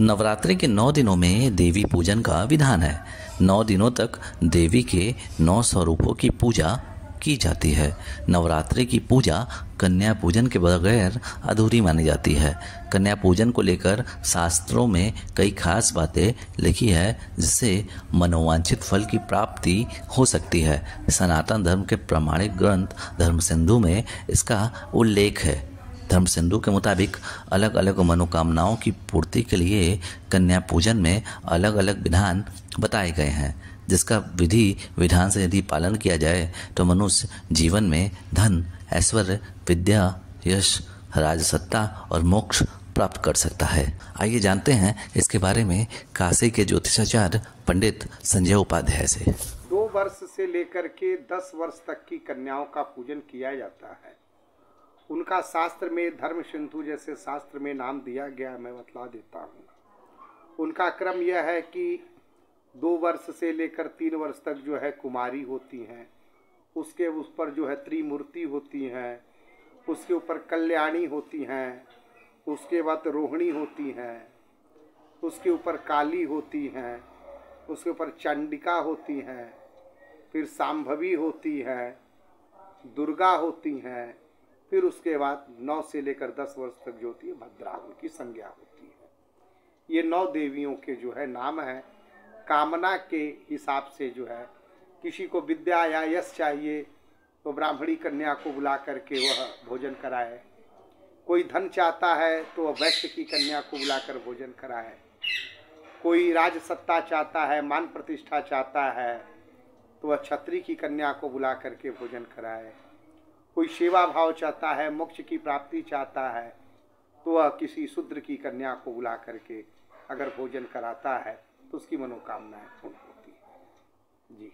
नवरात्रि के 9 दिनों में देवी पूजन का विधान है। 9 दिनों तक देवी के 9 स्वरूपों की पूजा की जाती है। नवरात्रि की पूजा कन्या पूजन के बगैर अधूरी मानी जाती है। कन्या पूजन को लेकर शास्त्रों में कई खास बातें लिखी है, जिससे मनोवांछित फल की प्राप्ति हो सकती है। सनातन धर्म के प्रामाणिक ग्रंथ धर्म सिंधु में इसका उल्लेख है। धर्म सिंधु के मुताबिक अलग अलग मनोकामनाओं की पूर्ति के लिए कन्या पूजन में अलग अलग विधान बताए गए हैं, जिसका विधि विधान से यदि पालन किया जाए तो मनुष्य जीवन में धन, ऐश्वर्य, विद्या, यश, राजसत्ता और मोक्ष प्राप्त कर सकता है। आइए जानते हैं इसके बारे में काशी के ज्योतिषाचार्य पंडित संजय उपाध्याय से। 2 वर्ष से लेकर के 10 वर्ष तक की कन्याओं का पूजन किया जाता है। उनका शास्त्र में धर्म सिंधु जैसे शास्त्र में नाम दिया गया, मैं बतला देता हूँ। उनका क्रम यह है कि 2 वर्ष से लेकर 3 वर्ष तक जो है कुमारी होती हैं, उसके उस पर जो है त्रिमूर्ति होती हैं, उसके ऊपर कल्याणी होती हैं, उसके बाद रोहिणी होती हैं, उसके ऊपर काली होती हैं, उसके ऊपर चंडिका होती हैं, फिर शांभवी होती है, दुर्गा होती हैं, फिर उसके बाद 9 से लेकर 10 वर्ष तक जो होती है भद्रा, उनकी संज्ञा होती है। ये 9 देवियों के जो है नाम है। कामना के हिसाब से जो है किसी को विद्या या यश चाहिए तो ब्राह्मणी कन्या को बुला करके वह भोजन कराए। कोई धन चाहता है तो वह वैश्य की कन्या को बुलाकर भोजन कराए। कोई राजसत्ता चाहता है, मान प्रतिष्ठा चाहता है तो वह क्षत्रिय की कन्या को बुला करके भोजन कराए। कोई सेवा भाव चाहता है, मोक्ष की प्राप्ति चाहता है तो वह किसी शूद्र की कन्या को बुला करके अगर भोजन कराता है तो उसकी मनोकामनाएं पूर्ण होती है। जी।